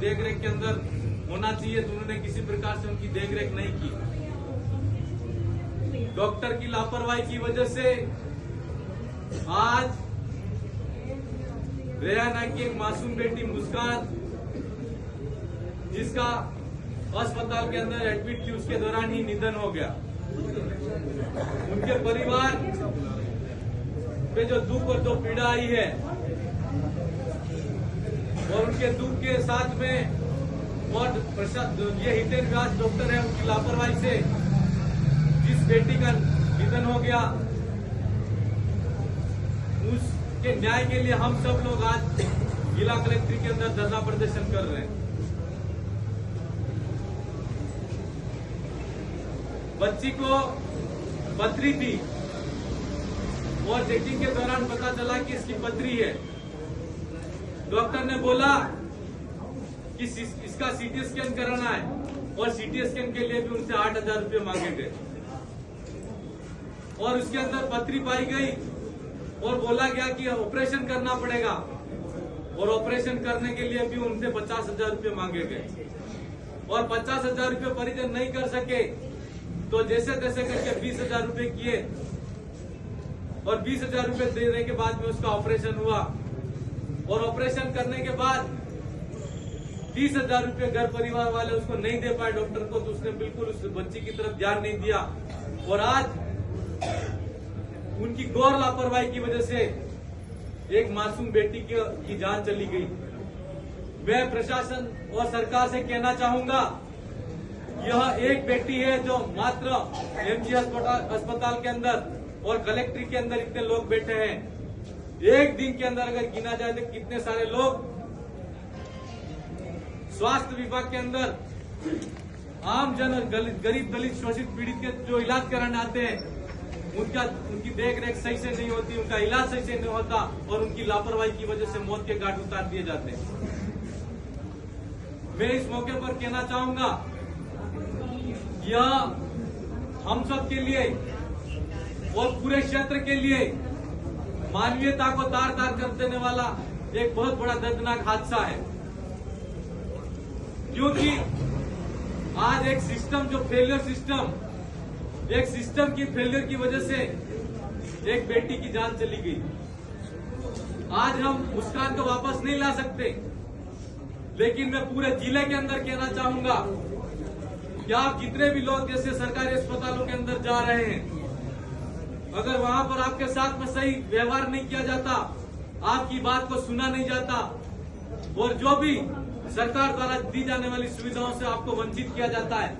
देखरेख के अंदर होना चाहिए, तो उन्होंने किसी प्रकार से उनकी देखरेख नहीं की। डॉक्टर की लापरवाही की वजह से आज रेहाना की एक मासूम बेटी मुस्कान, जिसका अस्पताल के अंदर एडमिट थी, उसके दौरान ही निधन हो गया। उनके परिवार पे जो दुख और जो पीड़ा आई है, और उनके दुख के साथ में और ये हितेन व्यास डॉक्टर है, उनकी लापरवाही से जिस बेटी का निधन हो गया, उसके न्याय के लिए हम सब लोग आज जिला कलेक्ट्रेट के अंदर धरना प्रदर्शन कर रहे हैं। बच्ची को पथरी थी और चेकिंग के दौरान पता चला कि इसकी पथरी है। डॉक्टर ने बोला कि इसका सीटी स्कैन कराना है, और सीटी स्कैन के लिए भी उनसे 8,000 रुपये मांगे गए, और उसके अंदर पथरी पाई गई और बोला गया कि ऑपरेशन करना पड़ेगा, और ऑपरेशन करने के लिए भी उनसे 50,000 रुपये मांगे गए, और 50,000 रुपये परिजन नहीं कर सके, तो जैसे तैसे करके 20,000 रुपये किए, और 20,000 रुपये देने के बाद में उसका ऑपरेशन हुआ, और ऑपरेशन करने के बाद 30,000 रुपये घर परिवार वाले उसको नहीं दे पाए डॉक्टर को, तो उसने बिल्कुल उस बच्ची की तरफ ध्यान नहीं दिया, और आज उनकी गौर लापरवाही की वजह से एक मासूम बेटी की जान चली गई। मैं प्रशासन और सरकार से कहना चाहूंगा, यह एक बेटी है जो मात्र एमजी अस्पताल के अंदर और कलेक्ट्रेट के अंदर इतने लोग बैठे हैं। एक दिन के अंदर अगर गिना जाए तो कितने सारे लोग स्वास्थ्य विभाग के अंदर आम जन, गरीब दलित शोषित पीड़ित के जो इलाज कराने आते हैं, उनकी देखरेख सही से नहीं होती, उनका इलाज सही से नहीं होता, और उनकी लापरवाही की वजह से मौत के घाट उतार दिए जाते हैं। मैं इस मौके पर कहना चाहूंगा, यह हम सब के लिए और पूरे क्षेत्र के लिए मानवीयता को तार तार कर देने वाला एक बहुत बड़ा दर्दनाक हादसा है, क्योंकि आज एक सिस्टम जो फेलियर सिस्टम, एक सिस्टम की फेलियर की वजह से एक बेटी की जान चली गई। आज हम मुस्कान को वापस नहीं ला सकते, लेकिन मैं पूरे जिले के अंदर कहना चाहूंगा कि आप जितने भी लोग जैसे सरकारी अस्पतालों के अंदर जा रहे हैं, अगर वहां पर आपके साथ में सही व्यवहार नहीं किया जाता, आपकी बात को सुना नहीं जाता, और जो भी सरकार द्वारा दी जाने वाली सुविधाओं से आपको वंचित किया जाता है,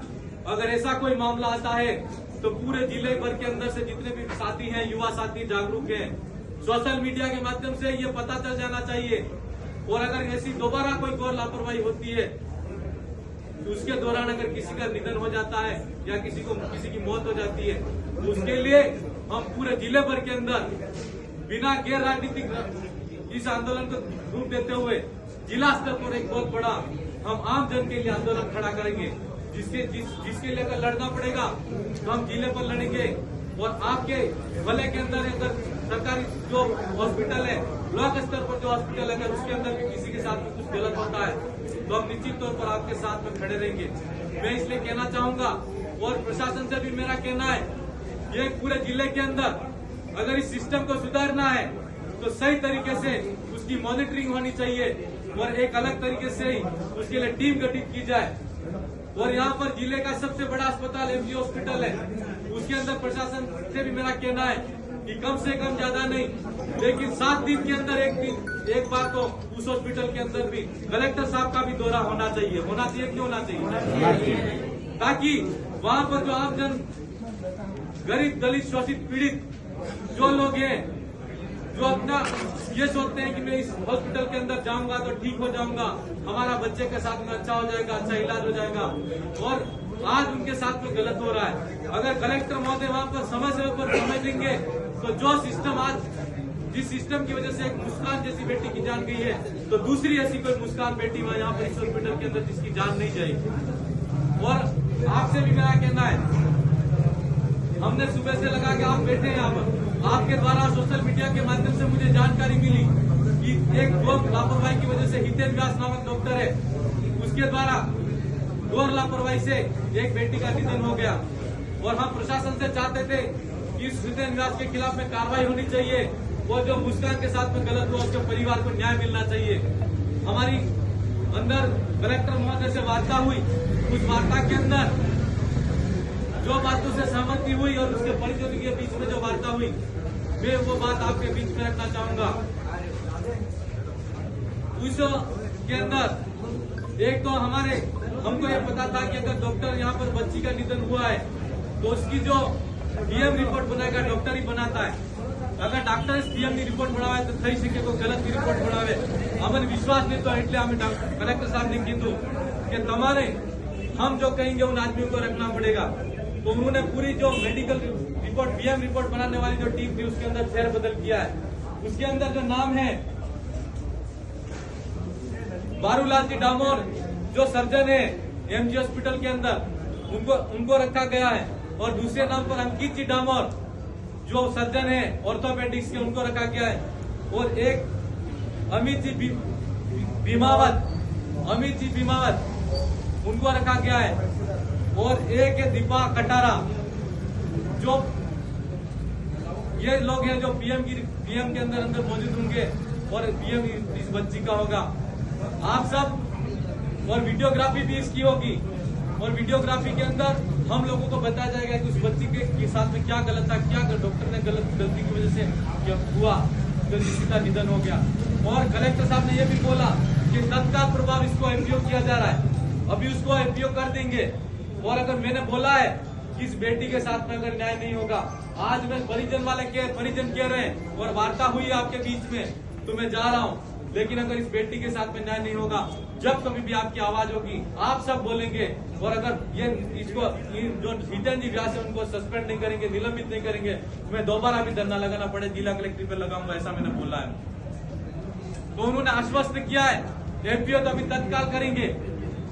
अगर ऐसा कोई मामला आता है तो पूरे जिले भर के अंदर से जितने भी साथी हैं, युवा साथी जागरूक हैं, सोशल मीडिया के माध्यम से ये पता चल जाना चाहिए, और अगर ऐसी दोबारा कोई गौर लापरवाही होती है, तो उसके दौरान अगर किसी का निधन हो जाता है या किसी की मौत हो जाती है, तो उसके लिए हम पूरे जिले भर के अंदर बिना गैर राजनीतिक इस आंदोलन को रूप देते हुए जिला स्तर पर एक बहुत बड़ा हम आम जन के लिए आंदोलन खड़ा करेंगे, जिसके लिए अगर लड़ना पड़ेगा तो हम जिले पर लड़ेंगे, और आपके भले के अंदर अगर सरकारी जो हॉस्पिटल है, ब्लॉक स्तर पर जो हॉस्पिटल है, अगर उसके अंदर भी किसी के साथ में कुछ गलत होता है, तो हम निश्चित तौर पर आपके साथ में खड़े रहेंगे। मैं इसलिए कहना चाहूंगा, और प्रशासन से भी मेरा कहना है, ये पूरे जिले के अंदर अगर इस सिस्टम को सुधारना है तो सही तरीके से उसकी मॉनिटरिंग होनी चाहिए, और एक अलग तरीके से ही उसके लिए टीम गठित की जाए। और यहाँ पर जिले का सबसे बड़ा अस्पताल एमजी हॉस्पिटल है, उसके अंदर प्रशासन से भी मेरा कहना है कि कम से कम ज्यादा नहीं, लेकिन 7 दिन के अंदर एक बार तो उस हॉस्पिटल के अंदर भी कलेक्टर साहब का भी दौरा होना चाहिए क्यों होना चाहिए, ताकि वहाँ पर जो आम जन, गरीब दलित शोषित पीड़ित जो लोग हैं, जो अपना ये सोचते हैं कि मैं इस हॉस्पिटल के अंदर जाऊंगा तो ठीक हो जाऊंगा, हमारा बच्चे के साथ में अच्छा हो जाएगा, अच्छा इलाज हो जाएगा, और आज उनके साथ में गलत हो रहा है। अगर कलेक्टर महोदय वहाँ पर समय समय पर समय देंगे तो जो सिस्टम आज, जिस सिस्टम की वजह से एक मुस्कान जैसी बेटी की जान गई है, तो दूसरी ऐसी कोई मुस्कान बेटी वहाँ यहाँ पर इस हॉस्पिटल के अंदर जिसकी जान नहीं जाएगी। और आपसे भी मेरा कहना है, हमने सुबह से लगा के आप बैठे हैं यहाँ पर, आपके द्वारा सोशल मीडिया के माध्यम से मुझे जानकारी मिली कि एक लोग लापरवाही की वजह से हितेन व्यास नामक डॉक्टर है, उसके द्वारा घोर लापरवाही से एक बेटी का निधन हो गया और हम प्रशासन से चाहते थे कि इस हितेन व्यास के खिलाफ में कार्रवाई होनी चाहिए। वो जो मुस्कान के साथ में गलत हुआ उसके परिवार को न्याय मिलना चाहिए। हमारी अंदर कलेक्टर महोदय से वार्ता हुई, उस वार्ता के अंदर जो बातों से सहमति हुई और उसके परिजनों के बीच में जो वार्ता हुई, मैं वो बात आपके बीच में रखना चाहूंगा। के अंदर एक तो हमको ये पता था कि अगर डॉक्टर यहाँ पर बच्ची का निधन हुआ है तो उसकी जो डीएम रिपोर्ट बनाएगा डॉक्टर ही बनाता है। अगर डॉक्टर डीएम ની રિપોર્ટ બનાવે તો થઈ શકે કોઈ ગલત રિપોર્ટ બનાવે। અમને વિશ્વાસ નહીં તો એટલે અમે કલેક્ટર સાહેબ ने કીધું कि તમારે हम जो कहेंगे उन आदमियों को रखना पड़ेगा। तो उन्होंने पूरी जो मेडिकल रिपोर्ट डीएम रिपोर्ट बनाने वाली जो टीम थी उसके अंदर फेरबदल किया है। उसके अंदर जो नाम है बारूलाल जी डामोर जो सर्जन है एमजी हॉस्पिटल के अंदर उनको रखा गया है और दूसरे नाम पर अंकित जी डामोर जो सर्जन है ऑर्थोपेडिक्स के उनको रखा गया है और एक अमित जी भीमावत उनको रखा गया है और एक है दीपा कटारा जो ये लोग हैं जो पीएम के अंदर मौजूद होंगे और पीएम इस बच्ची का होगा। आप सब और वीडियोग्राफी भी इसकी होगी और वीडियोग्राफी के अंदर हम लोगों को बताया जाएगा कि उस बच्ची के साथ में क्या गलत था, क्या डॉक्टर ने गलती की वजह से क्या हुआ जो जिसका निधन हो गया। और कलेक्टर साहब ने यह भी बोला कि तत्काल प्रभाव इसको एमपीओ किया जा रहा है, अभी उसको एमपीओ कर देंगे। और अगर मैंने बोला है कि इस बेटी के साथ में अगर न्याय नहीं होगा, आज मैं परिजन कह रहे हैं और वार्ता हुई है आपके बीच में, तो मैं जा रहा हूँ। लेकिन अगर इस बेटी के साथ में न्याय नहीं होगा, जब कभी भी आपकी आवाज होगी आप सब बोलेंगे। और अगर इसको जो हितेन जी व्यास है उनको सस्पेंड नहीं करेंगे, निलंबित नहीं करेंगे, तो मैं दोबारा भी धरना लगाना पड़े जिला कलेक्टर पे लगाऊंगा, ऐसा मैंने बोला है। तो उन्होंने आश्वस्त किया है एमपीओ तो अभी तत्काल करेंगे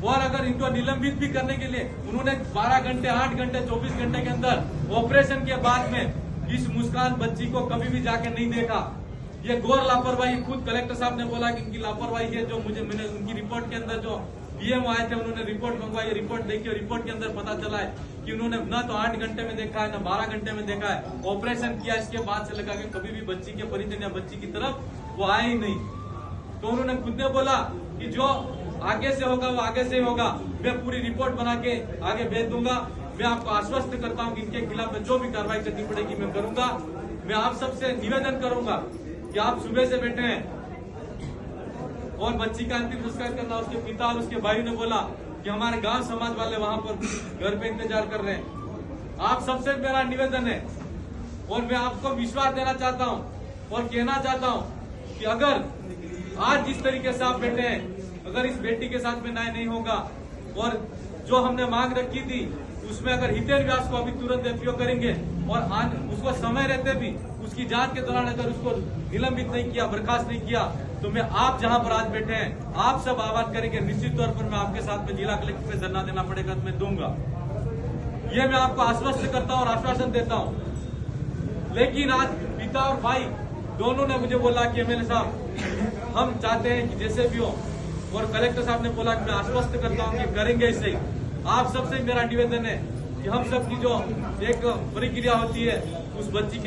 और अगर इनको निलंबित भी करने के लिए उन्होंने 12 घंटे 8 घंटे 24 घंटे के अंदर ऑपरेशन के बाद में इस मुस्कान बच्ची को कभी भी जाके नहीं देखा। ये घोर लापरवाही, खुद कलेक्टर साहब ने बोला कि इनकी लापरवाही है। जो मैंने उनकी रिपोर्ट के अंदर जो डीएम आए थे उन्होंने रिपोर्ट मंगवाई, रिपोर्ट देखी और रिपोर्ट के अंदर पता चला है कि उन्होंने न तो 8 घंटे में देखा है न 12 घंटे में देखा है, ऑपरेशन किया इसके बाद से लगा कि कभी भी बच्ची के परिजन या बच्ची की तरफ वो आए ही नहीं। तो उन्होंने खुद ने बोला कि जो आगे से होगा वो आगे से होगा, मैं पूरी रिपोर्ट बना के आगे भेज दूंगा। मैं आपको आश्वस्त करता हूं कि इनके खिलाफ में जो भी कार्रवाई करनी पड़ेगी मैं करूंगा। मैं आप सबसे निवेदन करूंगा कि आप सुबह से बैठे हैं और बच्ची का अंतिम संस्कार करना। उसके पिता और उसके भाई ने बोला कि हमारे गांव समाज वाले वहां पर घर पे इंतजार कर रहे हैं। आप सबसे मेरा निवेदन है और मैं आपको विश्वास देना चाहता हूं और कहना चाहता हूं कि अगर आज जिस तरीके से आप बैठे हैं, अगर इस बेटी के साथ में न्याय नहीं होगा और जो हमने मांग रखी थी उसमें अगर हितेन व्यास को अभी तुरंत एमपीओ करेंगे और उसको समय रहते भी उसकी जांच के दौरान अगर उसको निलंबित नहीं किया, बर्खास्त नहीं किया, तो मैं आप जहां पर आज बैठे हैं आप सब आवाज करेंगे। निश्चित तौर पर मैं आपके साथ में जिला कलेक्टर पे धरना देना पड़ेगा तो मैं दूंगा। ये मैं आपको आश्वस्त करता हूं और आश्वासन देता हूं। लेकिन आज पिता और भाई दोनों ने मुझे बोला कि एमएलए साहब हम चाहते हैं कि जैसे भी हो, और कलेक्टर साहब ने बोला कि मैं आश्वस्त करता हूं कि करेंगे इसे। आप सबसे मेरा निवेदन है कि हम सब की जो एक प्रक्रिया होती है उस बच्ची के